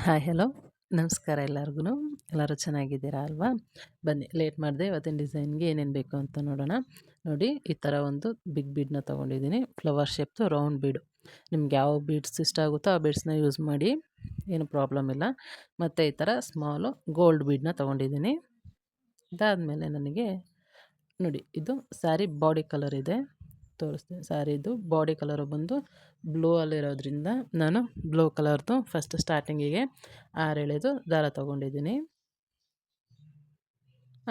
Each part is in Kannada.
ಹಾಯ್ ಹಲೋ ನಮಸ್ಕಾರ ಎಲ್ಲರಿಗೂ. ಎಲ್ಲರೂ ಚೆನ್ನಾಗಿದ್ದೀರಾ ಅಲ್ವಾ? ಬನ್ನಿ ಲೇಟ್ ಮಾಡಿದೆ ಇವತ್ತಿನ ಡಿಸೈನ್ಗೆ ಏನೇನು ಬೇಕು ಅಂತ ನೋಡೋಣ. ನೋಡಿ, ಈ ಥರ ಒಂದು ಬಿಗ್ ಬೀಡನ್ನ ತೊಗೊಂಡಿದ್ದೀನಿ. ಫ್ಲವರ್ ಶೇಪ್ದು ರೌಂಡ್ ಬೀಡು. ನಿಮ್ಗೆ ಯಾವ ಬೀಡ್ಸ್ ಇಷ್ಟ ಆಗುತ್ತೋ ಆ ಬೀಡ್ಸ್ನ ಯೂಸ್ ಮಾಡಿ, ಏನು ಪ್ರಾಬ್ಲಮ್ ಇಲ್ಲ. ಮತ್ತು ಈ ಥರ ಸ್ಮಾಲು ಗೋಲ್ಡ್ ಬೀಡನ್ನ ತೊಗೊಂಡಿದ್ದೀನಿ. ಇದಾದಮೇಲೆ ನನಗೆ ನೋಡಿ, ಇದು ಸ್ಯಾರಿ ಬಾಡಿ ಕಲರ್ ಇದೆ, ತೋರಿಸ್ತೀನಿ. ಸ್ಯಾರಿದು ಬಾಡಿ ಕಲರು ಬಂದು ಬ್ಲೂ ಅಲ್ಲಿರೋದ್ರಿಂದ ನಾನು ಬ್ಲೂ ಕಲರ್ದು ಫಸ್ಟ್ ಸ್ಟಾರ್ಟಿಂಗಿಗೆ 6 ಎಳೆದು ದಾರ ತೊಗೊಂಡಿದ್ದೀನಿ.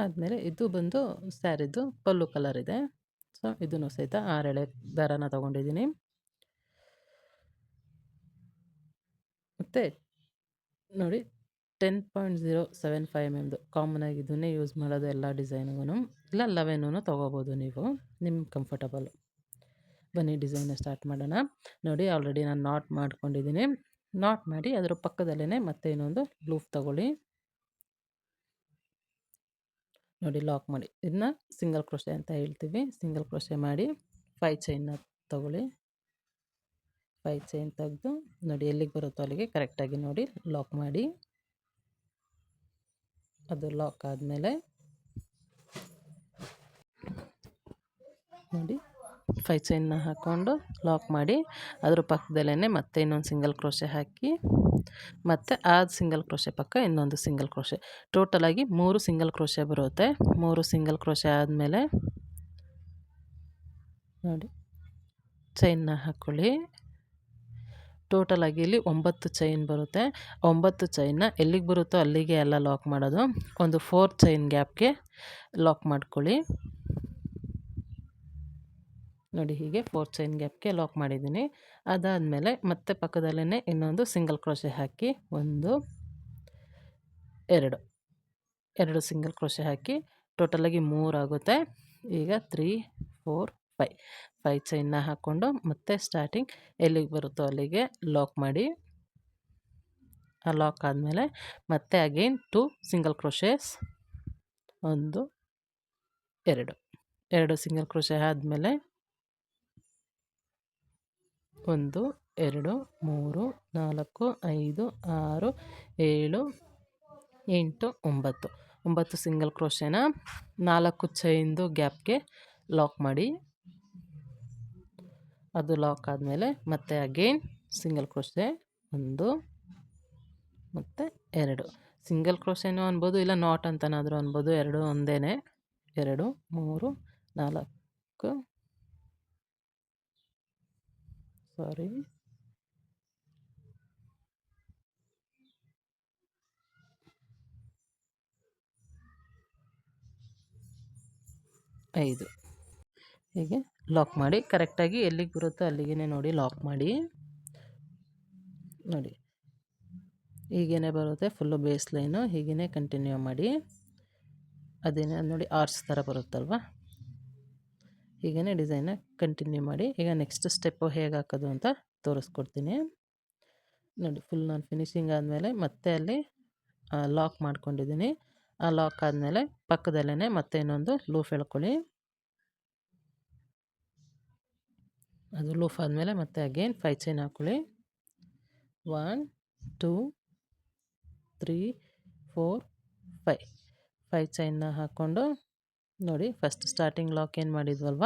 ಆದಮೇಲೆ ಇದು ಬಂದು ಸ್ಯಾರಿದು ಪಲ್ಲು ಕಲರ್ ಇದೆ, ಸೊ ಇದನ್ನು ಸಹಿತ 6 ಎಳೆ ದಾರನ ತೊಗೊಂಡಿದ್ದೀನಿ. ಮತ್ತು ನೋಡಿ 10.075 mm ಕಾಮನಾಗಿ ಇದನ್ನೇ ಯೂಸ್ ಮಾಡೋದು ಎಲ್ಲ ಡಿಸೈನ್ಗೂ. ಇಲ್ಲ 11 ತೊಗೋಬೋದು ನೀವು, ನಿಮ್ಗೆ ಕಂಫರ್ಟಬಲ್. ಬನ್ನಿ ಡಿಸೈನ್ನ ಸ್ಟಾರ್ಟ್ ಮಾಡೋಣ. ನೋಡಿ, ಆಲ್ರೆಡಿ ನಾನು ನಾಟ್ ಮಾಡ್ಕೊಂಡಿದ್ದೀನಿ. ನಾಟ್ ಮಾಡಿ ಅದರ ಪಕ್ಕದಲ್ಲೇ ಮತ್ತೆ ಇನ್ನೊಂದು ಲೂಪ್ ತಗೊಳ್ಳಿ. ನೋಡಿ, ಲಾಕ್ ಮಾಡಿ. ಇದನ್ನ ಸಿಂಗಲ್ ಕ್ರೋಶೆ ಅಂತ ಹೇಳ್ತೀವಿ. ಸಿಂಗಲ್ ಕ್ರೋಶೆ ಮಾಡಿ 5 ಚೈನ್ನ ತಗೊಳ್ಳಿ. 5 ಚೈನ್ ತೆಗೆದು ನೋಡಿ, ಎಲ್ಲಿಗೆ ಬರುತ್ತೋ ಅಲ್ಲಿಗೆ ಕರೆಕ್ಟಾಗಿ ನೋಡಿ ಲಾಕ್ ಮಾಡಿ. ಅದು ಲಾಕ್ ಆದಮೇಲೆ ನೋಡಿ 5 ಚೈನ್ನ ಹಾಕ್ಕೊಂಡು ಲಾಕ್ ಮಾಡಿ ಅದ್ರ ಪಕ್ಕದಲ್ಲೇ ಮತ್ತೆ ಇನ್ನೊಂದು ಸಿಂಗಲ್ ಕ್ರೋಶೆ ಹಾಕಿ, ಮತ್ತು ಆ ಸಿಂಗಲ್ ಕ್ರೋಶೆ ಪಕ್ಕ ಇನ್ನೊಂದು ಸಿಂಗಲ್ ಕ್ರೋಶೆ. ಟೋಟಲಾಗಿ 3 ಸಿಂಗಲ್ ಕ್ರೋಶೆ ಬರುತ್ತೆ. 3 ಸಿಂಗಲ್ ಕ್ರೋಶೆ ಆದಮೇಲೆ ನೋಡಿ ಚೈನ್ನ ಹಾಕ್ಕೊಳ್ಳಿ. ಟೋಟಲಾಗಿ ಇಲ್ಲಿ 9 ಚೈನ್ ಬರುತ್ತೆ. 9 ಚೈನ್ನ ಎಲ್ಲಿಗೆ ಬರುತ್ತೋ ಅಲ್ಲಿಗೆ ಎಲ್ಲ ಲಾಕ್ ಮಾಡೋದು. ಒಂದು 4 ಚೈನ್ ಗ್ಯಾಪ್ಗೆ ಲಾಕ್ ಮಾಡ್ಕೊಳ್ಳಿ. ನೋಡಿ, ಹೀಗೆ 4 ಚೈನ್ ಗ್ಯಾಪ್ಗೆ ಲಾಕ್ ಮಾಡಿದ್ದೀನಿ. ಅದಾದಮೇಲೆ ಮತ್ತೆ ಪಕ್ಕದಲ್ಲೇ ಇನ್ನೊಂದು ಸಿಂಗಲ್ ಕ್ರೋಶೆ ಹಾಕಿ 1 2 ಸಿಂಗಲ್ ಕ್ರೋಶೆ ಹಾಕಿ ಟೋಟಲಾಗಿ 3 ಆಗುತ್ತೆ. ಈಗ 3 4 5 ಚೈನ್ನ ಹಾಕ್ಕೊಂಡು ಮತ್ತೆ ಸ್ಟಾರ್ಟಿಂಗ್ ಎಲ್ಲಿಗೆ ಬರುತ್ತೋ ಅಲ್ಲಿಗೆ ಲಾಕ್ ಮಾಡಿ. ಆ ಲಾಕ್ ಆದಮೇಲೆ ಮತ್ತೆ again 2 single crochets, 1 2 single crochet ಆದಮೇಲೆ 1 2 3 4 5 6 7 8 9 ಸಿಂಗಲ್ ಕ್ರೋಶೆನ 4 ಚೈನ್ದು ಗ್ಯಾಪ್ಗೆ ಲಾಕ್ ಮಾಡಿ. ಅದು ಲಾಕ್ ಆದಮೇಲೆ ಮತ್ತೆ ಅಗೇನ್ ಸಿಂಗಲ್ ಕ್ರೋಶೆ 1 ಮತ್ತು 2 ಸಿಂಗಲ್ ಕ್ರೋಶೆನೂ ಅನ್ಬೋದು, ಇಲ್ಲ ನಾಟ್ ಅಂತನಾದರೂ ಅನ್ಬೋದು. 2 ಒಂದೇ. 2 3 4 ಸಾರಿ 5 ಹೀಗೆ ಲಾಕ್ ಮಾಡಿ ಕರೆಕ್ಟಾಗಿ ಎಲ್ಲಿಗೆ ಬರುತ್ತೋ ಅಲ್ಲಿಗೆ ನೋಡಿ ಲಾಕ್ ಮಾಡಿ. ನೋಡಿ, ಹೀಗೇ ಬರುತ್ತೆ ಫುಲ್ಲು ಬೇಸ್ ಲೈನು. ಹೀಗೇ ಕಂಟಿನ್ಯೂ ಮಾಡಿ. ಅದೇನೇ ನೋಡಿ ಆರ್ಚ್ ಥರ ಬರುತ್ತಲ್ವ, ಹೀಗೇ ಡಿಸೈನ್ನ ಕಂಟಿನ್ಯೂ ಮಾಡಿ. ಈಗ ನೆಕ್ಸ್ಟ್ ಸ್ಟೆಪ್ಪು ಹೇಗೆ ಹಾಕೋದು ಅಂತ ತೋರಿಸ್ಕೊಡ್ತೀನಿ. ನೋಡಿ, ಫುಲ್ ನಾನು ಫಿನಿಶಿಂಗ್ ಆದಮೇಲೆ ಮತ್ತೆ ಅಲ್ಲಿ ಲಾಕ್ ಮಾಡ್ಕೊಂಡಿದ್ದೀನಿ. ಆ ಲಾಕ್ ಆದಮೇಲೆ ಪಕ್ಕದಲ್ಲೇ ಮತ್ತೆ ಇನ್ನೊಂದು ಲೂಫ್ ಎಳ್ಕೊಳ್ಳಿ. ಅದು ಲೂಫ್ ಆದಮೇಲೆ ಮತ್ತೆ ಅಗೇನ್ 5 ಚೈನ್ ಹಾಕ್ಕೊಳ್ಳಿ. 1 2 3 4 5 ಚೈನ್ನ ಹಾಕ್ಕೊಂಡು ನೋಡಿ, ಫಸ್ಟ್ ಸ್ಟಾರ್ಟಿಂಗ್ ಲಾಕ್ ಏನು ಮಾಡಿದ್ವಲ್ವ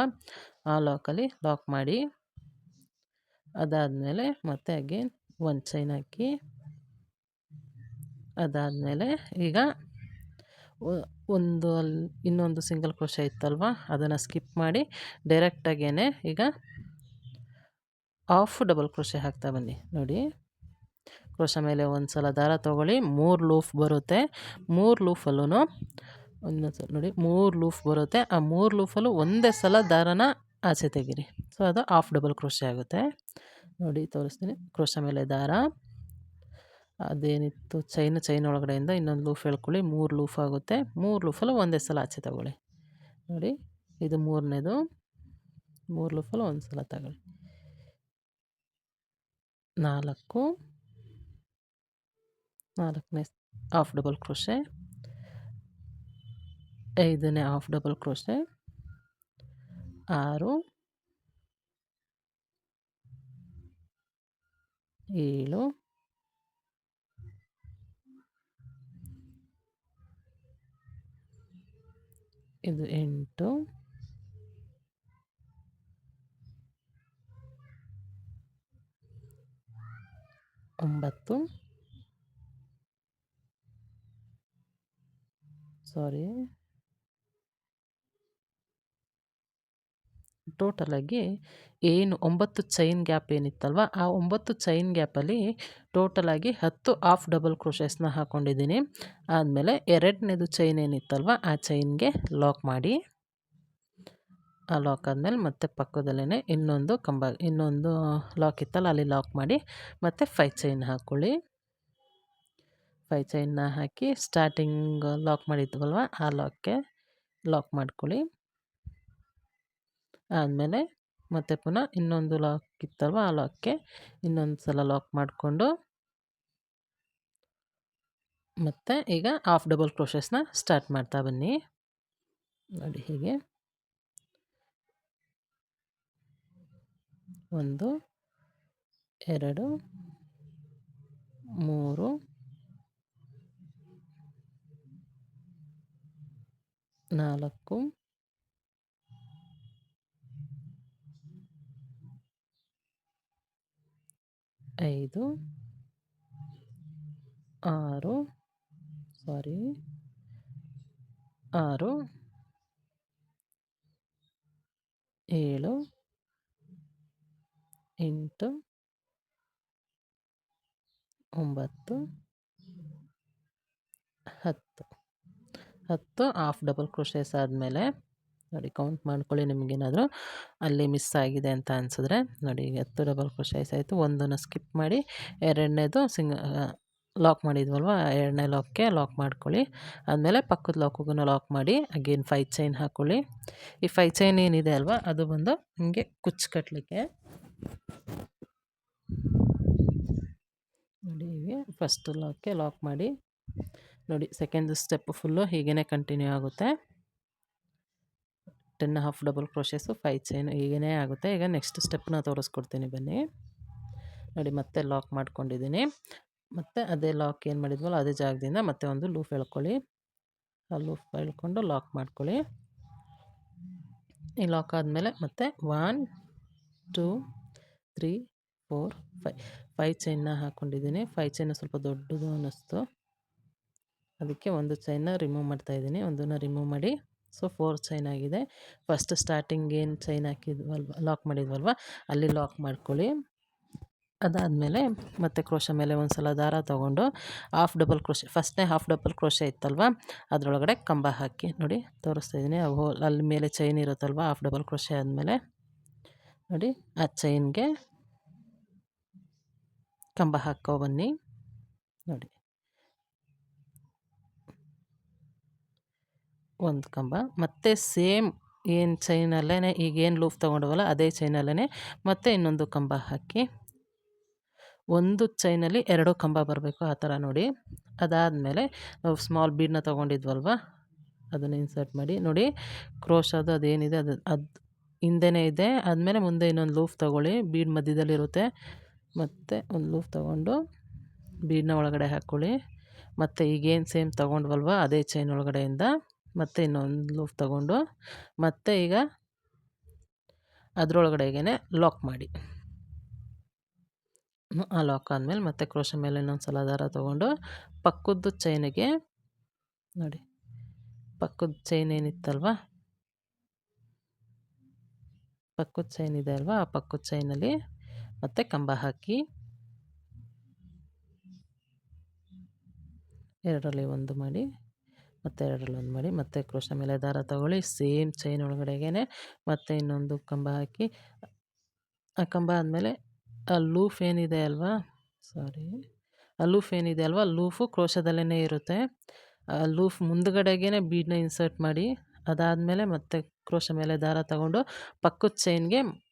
ಆ ಲಾಕಲ್ಲಿ ಲಾಕ್ ಮಾಡಿ. ಅದಾದಮೇಲೆ ಮತ್ತೆ ಅಗೇನ್ 1 ಚೈನ್ ಹಾಕಿ. ಅದಾದಮೇಲೆ ಈಗ ಇನ್ನೊಂದು ಸಿಂಗಲ್ ಕ್ರೋಶೆ ಇತ್ತಲ್ವ ಅದನ್ನು ಸ್ಕಿಪ್ ಮಾಡಿ ಡೈರೆಕ್ಟಾಗೇ ಈಗ ಹಾಫ್ ಡಬಲ್ ಕ್ರೋಶೆ ಹಾಕ್ತಾ ಬನ್ನಿ. ನೋಡಿ, ಕ್ರೋಶೆ ಮೇಲೆ ಒಂದು ಸಲ ದಾರ ತೊಗೊಳ್ಳಿ. 3 ಲೂಫ್ ಬರುತ್ತೆ. 3 ಲೂಫಲ್ಲೂ ಇನ್ನೊಂದು ಸಲ ನೋಡಿ 3 ಲೂಫ್ ಬರುತ್ತೆ. ಆ 3 ಲೂಫಲ್ಲೂ ಒಂದೇ ಸಲ ದಾರನ ಆಚೆ ತೆಗೀರಿ. ಸೊ ಅದು ಹಾಫ್ ಡಬಲ್ ಕ್ರೋಶೆ ಆಗುತ್ತೆ. ನೋಡಿ, ತೋರಿಸ್ತೀನಿ. ಕ್ರೋಶೆ ಮೇಲೆ ದಾರ, ಅದೇನಿತ್ತು ಚೈನ್ ಒಳಗಡೆಯಿಂದ ಇನ್ನೊಂದು ಲೂಫ್ ಎಳ್ಕೊಳ್ಳಿ. 3 ಲೂಫ್ ಆಗುತ್ತೆ. 3 ಲೂಫಲ್ಲೂ ಒಂದೇ ಸಲ ಆಚೆ ತಗೊಳ್ಳಿ. ನೋಡಿ, ಇದು 3ನೇದು. 3 ಲೂಫಲ್ಲೂ ಒಂದು ಸಲ ತಗೊಳ್ಳಿ. 4ನೇ ಹಾಫ್ ಡಬಲ್ ಕ್ರೋಶೆ, 5ನೇ ಹಾಫ್ ಡಬಲ್ ಕ್ರೋಶೆ, 6 7 ಇದು 8, 9, ಸಾರಿ, ಟೋಟಲಾಗಿ ಏನು 9 ಚೈನ್ ಗ್ಯಾಪ್ ಏನಿತ್ತಲ್ವ, ಆ 9 ಚೈನ್ ಗ್ಯಾಪಲ್ಲಿ ಟೋಟಲಾಗಿ 10 ಹಾಫ್ ಡಬಲ್ ಕ್ರೋಶಸ್ನ ಹಾಕ್ಕೊಂಡಿದ್ದೀನಿ. ಆದಮೇಲೆ ಎರಡನೇದು ಚೈನ್ ಏನಿತ್ತಲ್ವ ಆ ಚೈನ್ಗೆ ಲಾಕ್ ಮಾಡಿ, ಆ ಲಾಕ್ ಆದಮೇಲೆ ಮತ್ತೆ ಪಕ್ಕದಲ್ಲೇ ಇನ್ನೊಂದು ಲಾಕ್ ಇತ್ತಲ್ಲ ಅಲ್ಲಿ ಲಾಕ್ ಮಾಡಿ, ಮತ್ತು 5 ಚೈನ್ ಹಾಕ್ಕೊಳ್ಳಿ. 5 ಚೈನ್ನ ಹಾಕಿ ಸ್ಟಾರ್ಟಿಂಗ್ ಲಾಕ್ ಮಾಡಿದ್ವಲ್ವ ಆ ಲಾಕ್ಗೆ ಲಾಕ್ ಮಾಡ್ಕೊಳ್ಳಿ. ಆದಮೇಲೆ ಮತ್ತೆ ಪುನಃ ಇನ್ನೊಂದು ಲಾಕ್ ಇತ್ತಲ್ವ ಆ ಲಾಕ್ಗೆ ಇನ್ನೊಂದು ಸಲ ಲಾಕ್ ಮಾಡಿಕೊಂಡು, ಮತ್ತು ಈಗ ಹಾಫ್ ಡಬಲ್ ಕ್ರೋಶಸ್ನ ಸ್ಟಾರ್ಟ್ ಮಾಡ್ತಾ ಬನ್ನಿ. ನೋಡಿ ಹೀಗೆ 1, 2, 3, 4, 5, 6, 7, 8, 9, 10 ಹಾಫ್ ಡಬಲ್ ಕ್ರೋಶಸ್ ಆದಮೇಲೆ ನೋಡಿ ಕೌಂಟ್ ಮಾಡ್ಕೊಳ್ಳಿ. ನಿಮಗೇನಾದರೂ ಅಲ್ಲಿ ಮಿಸ್ ಆಗಿದೆ ಅಂತ ಅನಿಸಿದ್ರೆ ನೋಡಿ, 10 ಡಬಲ್ ಕ್ರೋಶಸ್ ಆಯಿತು. ಒಂದನ್ನು ಸ್ಕಿಪ್ ಮಾಡಿ ಎರಡನೇದು ಲಾಕ್ ಮಾಡಿದ್ವಲ್ವ, ಎರಡನೇ ಲಾಕ್ಗೆ ಲಾಕ್ ಮಾಡ್ಕೊಳ್ಳಿ. ಆದಮೇಲೆ ಪಕ್ಕದ ಲಾಕಿಗೂ ಲಾಕ್ ಮಾಡಿ ಅಗೇನ್ 5 ಚೈನ್ ಹಾಕ್ಕೊಳ್ಳಿ. ಈ 5 ಚೈನ್ ಏನಿದೆ ಅಲ್ವಾ ಅದು ಬಂದು ಹಿಂಗೆ ಕುಚ್ಚು ಕಟ್ಟಲಿಕ್ಕೆ ನೋಡಿ. ಹೀಗೆ ಫಸ್ಟ್ ಲಾಕ್ಗೆ ಲಾಕ್ ಮಾಡಿ ನೋಡಿ. ಸೆಕೆಂಡ್ ಸ್ಟೆಪ್ ಫುಲ್ಲು ಹೀಗೇ ಕಂಟಿನ್ಯೂ ಆಗುತ್ತೆ. 10 ಹಾಫ್ ಡಬಲ್ ಕ್ರೋಶಸ್ಸು 5 ಚೈನ್ ಹೀಗೇ ಆಗುತ್ತೆ. ಈಗ ನೆಕ್ಸ್ಟ್ ಸ್ಟೆಪ್ನ ತೋರಿಸ್ಕೊಡ್ತೀನಿ ಬನ್ನಿ. ನೋಡಿ ಮತ್ತೆ ಲಾಕ್ ಮಾಡ್ಕೊಂಡಿದ್ದೀನಿ. ಮತ್ತು ಅದೇ ಲಾಕ್ ಏನು ಮಾಡಿದ್ವಲ್ಲ ಅದೇ ಜಾಗದಿಂದ ಮತ್ತೆ ಒಂದು ಲೂಪ್ ಎಳ್ಕೊಳ್ಳಿ. ಆ ಲೂಪ್ ಎಳ್ಕೊಂಡು ಲಾಕ್ ಮಾಡ್ಕೊಳ್ಳಿ. ಈ ಲಾಕ್ ಆದಮೇಲೆ ಮತ್ತೆ 1, 2, 3, 4, 5 ಚೈನ್ನ ಹಾಕ್ಕೊಂಡಿದ್ದೀನಿ. 5 ಚೈನ್ ಸ್ವಲ್ಪ ದೊಡ್ಡದು ಅನ್ನಿಸ್ತು, ಅದಕ್ಕೆ ಒಂದು ಚೈನ್ನ ರಿಮೂವ್ ಮಾಡ್ತಾಯಿದ್ದೀನಿ. ಒಂದನ್ನು ರಿಮೂವ್ ಮಾಡಿ, ಸೊ 4 ಚೈನ್ ಆಗಿದೆ. ಫಸ್ಟ್ ಸ್ಟಾರ್ಟಿಂಗ್ ಏನು ಚೈನ್ ಹಾಕಿದ್ವಲ್ವ, ಲಾಕ್ ಮಾಡಿದ್ವಲ್ವ ಅಲ್ಲಿ ಲಾಕ್ ಮಾಡ್ಕೊಳ್ಳಿ. ಅದಾದಮೇಲೆ ಮತ್ತೆ ಕ್ರೋಶ ಮೇಲೆ ಒಂದು ಸಲ ದಾರ ತೊಗೊಂಡು ಹಾಫ್ ಡಬಲ್ ಕ್ರೋಶೆ, ಫಸ್ಟ್ನೇ ಹಾಫ್ ಡಬಲ್ ಕ್ರೋಶೆ ಇತ್ತಲ್ವ ಅದರೊಳಗಡೆ ಕಂಬ ಹಾಕಿ ನೋಡಿ ತೋರಿಸ್ತಾಯಿದ್ದೀನಿ. ಅಲ್ಲಿ ಮೇಲೆ ಚೈನ್ ಇರುತ್ತಲ್ವ ಹಾಫ್ ಡಬಲ್ ಕ್ರೋಶೆ ಆದಮೇಲೆ ನೋಡಿ ಆ ಚೈನ್ಗೆ ಕಂಬ ಹಾಕ್ಕೊಬನ್ನಿ. ನೋಡಿ ಒಂದು ಕಂಬ, ಮತ್ತು ಸೇಮ್ ಏನು ಚೈನಲ್ಲೇ ಈಗೇನು ಲೂಪ್ ತೊಗೊಂಡವಲ್ಲ ಅದೇ ಚೈನಲ್ಲೇ ಮತ್ತೆ ಇನ್ನೊಂದು ಕಂಬ ಹಾಕಿ, ಒಂದು ಚೈನಲ್ಲಿ 2 ಕಂಬ ಬರಬೇಕು ಆ ಥರ ನೋಡಿ. ಅದಾದಮೇಲೆ ನಾವು ಸ್ಮಾಲ್ ಬೀಡನ್ನ ತೊಗೊಂಡಿದ್ವಲ್ವ ಅದನ್ನು ಇನ್ಸರ್ಟ್ ಮಾಡಿ ನೋಡಿ. ಕ್ರೋಶದು ಅದೇನಿದೆ ಅದು ಹಿಂದೆನೇ ಇದೆ. ಆದಮೇಲೆ ಮುಂದೆ ಇನ್ನೊಂದು ಲೂಪ್ ತೊಗೊಳ್ಳಿ, ಬೀಡ್ ಮಧ್ಯದಲ್ಲಿರುತ್ತೆ. ಮತ್ತು ಒಂದು ಲೂಪ್ ತೊಗೊಂಡು ಬೀಡನ್ನ ಒಳಗಡೆ ಹಾಕ್ಕೊಳ್ಳಿ. ಮತ್ತು ಈಗೇನು ಸೇಮ್ ತೊಗೊಂಡ್ವಲ್ವ ಅದೇ ಚೈನ್ ಒಳಗಡೆಯಿಂದ ಮತ್ತೆ ಇನ್ನೊಂದು ಲೂಪ್ ತೊಗೊಂಡು ಮತ್ತೆ ಈಗ ಅದರೊಳಗಡೆಗೇ ಲಾಕ್ ಮಾಡಿ. ಆ ಲಾಕ್ ಆದಮೇಲೆ ಮತ್ತೆ ಕ್ರೋಶ ಮೇಲೆ ಇನ್ನೊಂದು ಸಲ ದಾರ ತೊಗೊಂಡು ಪಕ್ಕದ್ದು ಚೈನಿಗೆ ನೋಡಿ, ಪಕ್ಕದ ಚೈನ್ ಏನಿತ್ತಲ್ವ, ಪಕ್ಕದ ಚೈನ್ ಇದೆ ಅಲ್ವಾ ಆ ಪಕ್ಕದ ಚೈನಲ್ಲಿ ಮತ್ತೆ ಕಂಬ ಹಾಕಿ, ಎರಡರಲ್ಲಿ ಒಂದು ಮಾಡಿ ಮತ್ತು ಎರಡರಲ್ಲಿ ಒಂದು ಮಾಡಿ, ಮತ್ತು ಕ್ರೋಶ ಮೇಲೆ ದಾರ ತೊಗೊಳ್ಳಿ. ಸೇಮ್ ಚೈನ್ ಒಳಗಡೆಗೇ ಮತ್ತೆ ಇನ್ನೊಂದು ಕಂಬ ಹಾಕಿ, ಆ ಕಂಬ ಆದಮೇಲೆ ಆ ಲೂಫ್ ಏನಿದೆ ಅಲ್ವಾ, ಆ ಲೂಫ್ ಏನಿದೆ ಅಲ್ವಾ ಲೂಫು ಕ್ರೋಶದಲ್ಲೇ ಇರುತ್ತೆ. ಆ ಲೂಫ್ ಮುಂದ್ಗಡೆಗೇ ಬೀಡನ್ನ ಇನ್ಸರ್ಟ್ ಮಾಡಿ, ಅದಾದಮೇಲೆ ಮತ್ತೆ ಕ್ರೋಶ ಮೇಲೆ ದಾರ ತಗೊಂಡು ಪಕ್ಕದ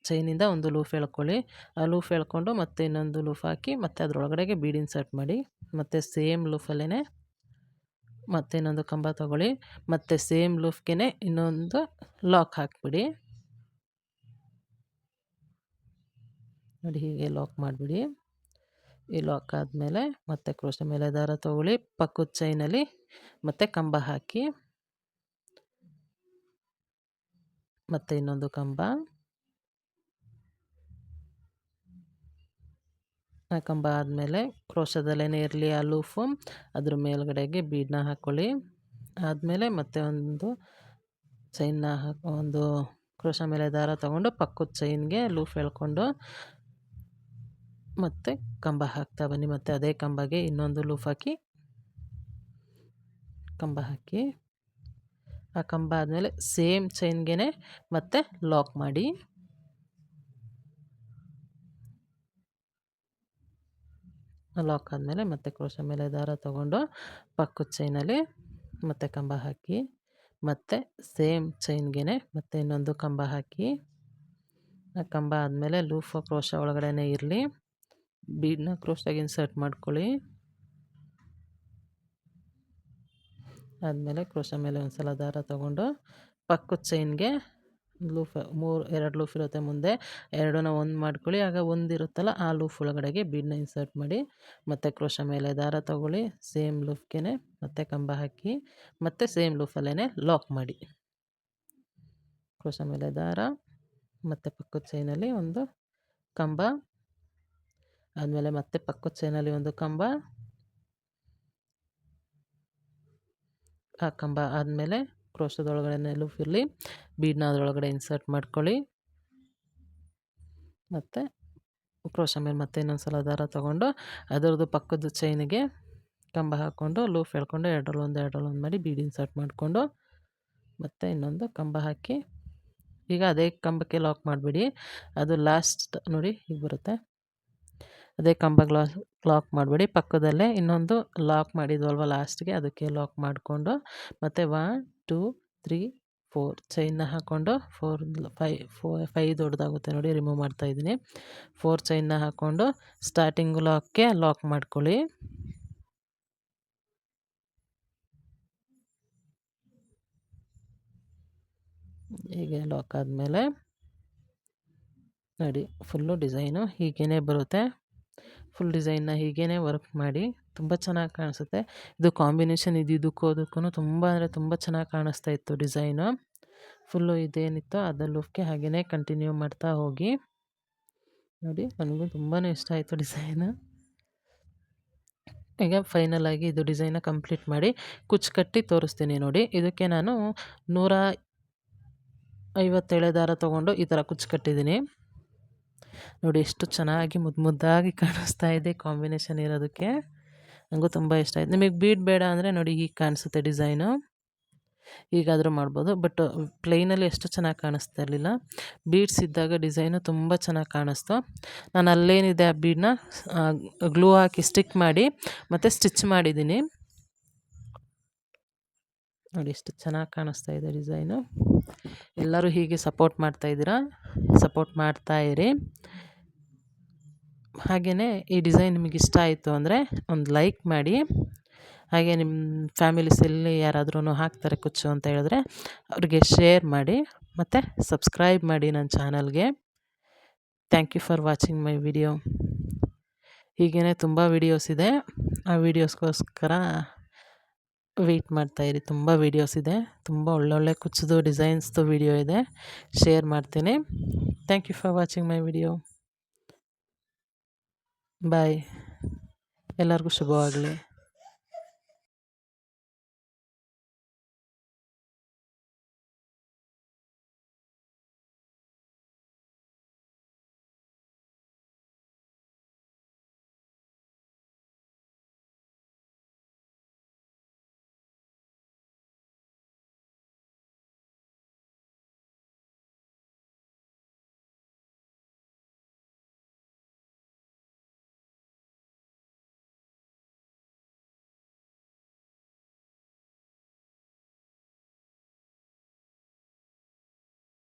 ಚೈನಿಂದ ಒಂದು ಲೂಫ್ ಎಳ್ಕೊಳ್ಳಿ. ಆ ಲೂಫ್ ಎಳ್ಕೊಂಡು ಮತ್ತೆ ಇನ್ನೊಂದು ಲೂಫ್ ಹಾಕಿ ಮತ್ತು ಅದರೊಳಗಡೆಗೆ ಬೀಡ್ ಇನ್ಸರ್ಟ್ ಮಾಡಿ, ಮತ್ತು ಸೇಮ್ ಲೂಫಲ್ಲೇ ಮತ್ತೆ ಇನ್ನೊಂದು ಕಂಬ ತೊಗೊಳ್ಳಿ, ಮತ್ತು ಸೇಮ್ ಲೂಫ್ಗೆ ಇನ್ನೊಂದು ಲಾಕ್ ಹಾಕಿಬಿಡಿ. ನೋಡಿ ಹೀಗೆ ಲಾಕ್ ಮಾಡಿಬಿಡಿ. ಈ ಲಾಕ್ ಆದಮೇಲೆ ಮತ್ತೆ ಕ್ರೋಶ ಮೇಲೆ ದಾರ ತೊಗೊಳ್ಳಿ, ಪಕ್ಕದ ಚೈನಲ್ಲಿ ಮತ್ತೆ ಕಂಬ ಹಾಕಿ, ಮತ್ತು ಇನ್ನೊಂದು ಕಂಬ, ಆ ಕಂಬ ಆದಮೇಲೆ ಕ್ರೋಶದಲ್ಲೇ ಇರಲಿ ಆ ಲೂಫು, ಅದ್ರ ಮೇಲ್ಗಡೆಗೆ ಬೀಡನ್ನ ಹಾಕ್ಕೊಳ್ಳಿ. ಆದಮೇಲೆ ಮತ್ತೆ ಒಂದು ಚೈನ್ನ ಒಂದು ಕ್ರೋಶ ಮೇಲೆ ದಾರ ತಗೊಂಡು ಪಕ್ಕದ ಚೈನ್ಗೆ ಲೂಫ್ ಎಳ್ಕೊಂಡು ಮತ್ತು ಕಂಬ ಹಾಕ್ತಾ ಬನ್ನಿ. ಮತ್ತು ಅದೇ ಕಂಬಗೆ ಇನ್ನೊಂದು ಲೂಫ್ ಹಾಕಿ ಕಂಬ ಹಾಕಿ, ಆ ಕಂಬ ಆದಮೇಲೆ ಸೇಮ್ ಚೈನ್ಗೆ ಮತ್ತೆ ಲಾಕ್ ಮಾಡಿ. ಲಾಕ್ ಆದಮೇಲೆ ಮತ್ತೆ ಕ್ರೋಶ ಮೇಲೆ ದಾರ ತಗೊಂಡು ಪಕ್ಕದ ಚೈನಲ್ಲಿ ಮತ್ತೆ ಕಂಬ ಹಾಕಿ, ಮತ್ತು ಸೇಮ್ ಚೈನ್ಗೆ ಮತ್ತೆ ಇನ್ನೊಂದು ಕಂಬ ಹಾಕಿ, ಆ ಕಂಬ ಆದಮೇಲೆ ಲೂಫ್ ಕ್ರೋಶ ಒಳಗಡೆ ಇರಲಿ, ಬೀಡನ್ನ ಕ್ರೋಶಾಗಿ ಇನ್ಸರ್ಟ್ ಮಾಡ್ಕೊಳ್ಳಿ. ಆದಮೇಲೆ ಕ್ರೋಶ ಮೇಲೆ ಒಂದು ಸಲ ದಾರ ತಗೊಂಡು ಪಕ್ಕದ ಚೈನ್ಗೆ ಲೂಫ್ ಎರಡು ಲೂಫ್ ಇರುತ್ತೆ ಮುಂದೆ, ಎರಡನ್ನ ಒಂದು ಮಾಡ್ಕೊಳ್ಳಿ. ಆಗ ಒಂದಿರುತ್ತಲ್ಲ ಆ ಲೂಫ್ ಒಳಗಡೆಗೆ ಬೀಡನ್ನ ಇನ್ಸರ್ಟ್ ಮಾಡಿ, ಮತ್ತು ಕ್ರೋಶ ಮೇಲೆ ದಾರ ತಗೊಳ್ಳಿ, ಸೇಮ್ ಲೂಫ್ಗೆ ಮತ್ತೆ ಕಂಬ ಹಾಕಿ, ಮತ್ತು ಸೇಮ್ ಲೂಫಲ್ಲೇ ಲಾಕ್ ಮಾಡಿ. ಕ್ರೋಶ ಮೇಲೆ ದಾರ ಮತ್ತು ಪಕ್ಕದ ಚೈನಲ್ಲಿ ಒಂದು ಕಂಬ, ಆದಮೇಲೆ ಮತ್ತೆ ಪಕ್ಕದ ಚೈನಲ್ಲಿ ಒಂದು ಕಂಬ, ಆ ಕಂಬ ಆದಮೇಲೆ ಕ್ರೋಶದೊಳಗಡೆ ಲೂಫ್ ಇರಲಿ, ಬೀಡನ್ನ ಅದರೊಳಗಡೆ ಇನ್ಸರ್ಟ್ ಮಾಡ್ಕೊಳ್ಳಿ. ಮತ್ತು ಕ್ರೋಶ ಮೇಲೆ ಮತ್ತೆ ಇನ್ನೊಂದು ಸಲ ದಾರ ತೊಗೊಂಡು ಅದರದ್ದು ಪಕ್ಕದ ಚೈನಿಗೆ ಕಂಬ ಹಾಕ್ಕೊಂಡು ಲೂಫ್ ಎಳ್ಕೊಂಡು ಎರಡರಲ್ಲೊಂದು ಮಾಡಿ ಬೀಡ್ ಇನ್ಸರ್ಟ್ ಮಾಡಿಕೊಂಡು ಮತ್ತು ಇನ್ನೊಂದು ಕಂಬ ಹಾಕಿ, ಈಗ ಅದೇ ಕಂಬಕ್ಕೆ ಲಾಕ್ ಮಾಡಿಬಿಡಿ. ಅದು ಲಾಸ್ಟ್ ನೋಡಿ ಹೀಗೆ ಬರುತ್ತೆ, ಅದೇ ಕಂಬಕ್ಕೆ ಲಾಕ್ ಮಾಡಬೇಡಿ, ಪಕ್ಕದಲ್ಲೇ ಇನ್ನೊಂದು ಲಾಕ್ ಮಾಡಿದ್ವಲ್ವ ಲಾಸ್ಟ್ಗೆ, ಅದಕ್ಕೆ ಲಾಕ್ ಮಾಡಿಕೊಂಡು ಮತ್ತು 1 2 3 4 ಚೈನ್ನ ಹಾಕ್ಕೊಂಡು 5 ದೊಡ್ಡದಾಗುತ್ತೆ ನೋಡಿ, ರಿಮೂವ್ ಮಾಡ್ತಾಯಿದ್ದೀನಿ. 4 ಚೈನ್ನ ಹಾಕ್ಕೊಂಡು ಸ್ಟಾರ್ಟಿಂಗ್ ಲಾಕ್ಗೆ ಲಾಕ್ ಮಾಡ್ಕೊಳ್ಳಿ. ಹೀಗೆ ಲಾಕ್ ಆದಮೇಲೆ ನೋಡಿ ಫುಲ್ಲು ಡಿಸೈನು ಹೀಗೇ ಬರುತ್ತೆ. ಫುಲ್ ಡಿಸೈನ್ನ ಹೀಗೇ ವರ್ಕ್ ಮಾಡಿ, ತುಂಬ ಚೆನ್ನಾಗಿ ಕಾಣಿಸುತ್ತೆ. ಇದು ಕಾಂಬಿನೇಷನ್ ಇದಕ್ಕೂ ತುಂಬ ಅಂದರೆ ತುಂಬ ಚೆನ್ನಾಗಿ ಕಾಣಿಸ್ತಾ ಇತ್ತು ಡಿಸೈನು. ಫುಲ್ಲು ಇದೇನಿತ್ತು ಅದರ ಲುಕ್ಗೆ ಹಾಗೆಯೇ ಕಂಟಿನ್ಯೂ ಮಾಡ್ತಾ ಹೋಗಿ. ನೋಡಿ ನನಗೂ ತುಂಬಾ ಇಷ್ಟ ಆಯಿತು ಡಿಸೈನು. ಈಗ ಫೈನಲಾಗಿ ಇದು ಡಿಸೈನ ಕಂಪ್ಲೀಟ್ ಮಾಡಿ ಕುಚ್ಚು ಕಟ್ಟಿ ತೋರಿಸ್ತೀನಿ ನೋಡಿ. ಇದಕ್ಕೆ ನಾನು 150 ದಾರ ತೊಗೊಂಡು ಈ ಥರ ಕುಚ್ಚು ಕಟ್ಟಿದ್ದೀನಿ ನೋಡಿ. ಎಷ್ಟು ಚೆನ್ನಾಗಿ ಮುದ್ದಾಗಿ ಕಾಣಿಸ್ತಾ ಇದೆ ಕಾಂಬಿನೇಷನ್ ಇರೋದಕ್ಕೆ, ನನಗೂ ತುಂಬ ಇಷ್ಟ ಆಯಿತು. ನಿಮಗೆ ಬೀಡ್ ಬೇಡ ಅಂದರೆ ನೋಡಿ ಹೀಗೆ ಕಾಣಿಸುತ್ತೆ ಡಿಸೈನು, ಹೀಗಾದರೂ ಮಾಡ್ಬೋದು. ಬಟ್ ಪ್ಲೈನಲ್ಲಿ ಎಷ್ಟು ಚೆನ್ನಾಗಿ ಕಾಣಿಸ್ತಾ ಇರಲಿಲ್ಲ, ಬೀಡ್ಸ್ ಇದ್ದಾಗ ಡಿಸೈನು ತುಂಬ ಚೆನ್ನಾಗಿ ಕಾಣಿಸ್ತು. ನಾನು ಅಲ್ಲೇನಿದೆ ಆ ಬೀಡನ್ನ ಗ್ಲೂ ಹಾಕಿ ಸ್ಟಿಕ್ ಮಾಡಿ ಮತ್ತು ಸ್ಟಿಚ್ ಮಾಡಿದ್ದೀನಿ ನೋಡಿ. ಎಷ್ಟು ಚೆನ್ನಾಗಿ ಕಾಣಿಸ್ತಾ ಇದೆ ಡಿಸೈನು. ಎಲ್ಲರೂ ಹೀಗೆ ಸಪೋರ್ಟ್ ಮಾಡ್ತಾಯಿದ್ದೀರಾ, ಸಪೋರ್ಟ್ ಮಾಡ್ತಾಯಿರಿ. ಹಾಗೆಯೇ ಈ ಡಿಸೈನ್ ನಿಮಗೆ ಇಷ್ಟ ಆಯಿತು ಅಂದರೆ ಒಂದು ಲೈಕ್ ಮಾಡಿ. ಹಾಗೆ ನಿಮ್ಮ ಫ್ಯಾಮಿಲೀಸಲ್ಲಿ ಯಾರಾದ್ರೂ ಹಾಕ್ತಾರೆ ಕುಚ್ಚು ಅಂತ ಹೇಳಿದ್ರೆ ಅವ್ರಿಗೆ ಶೇರ್ ಮಾಡಿ, ಮತ್ತು ಸಬ್ಸ್ಕ್ರೈಬ್ ಮಾಡಿ ನನ್ನ ಚಾನಲ್ಗೆ. Thank you for watching my video. ಹೀಗೇ ತುಂಬ ವೀಡಿಯೋಸ್ ಇದೆ, ಆ ವೀಡಿಯೋಸ್ಗೋಸ್ಕರ ವೆಯ್ಟ್ ಮಾಡ್ತಾಯಿರಿ. ತುಂಬ ವೀಡಿಯೋಸ್ ಇದೆ, ತುಂಬ ಒಳ್ಳೊಳ್ಳೆ ಕುಚ್ಚದು ಡಿಸೈನ್ಸ್ದು ವೀಡಿಯೋ ಇದೆ, ಶೇರ್ ಮಾಡ್ತೀನಿ. Thank you for watching my video. Bye. ಎಲ್ಲರಿಗೂ ಶುಭವಾಗಲಿ.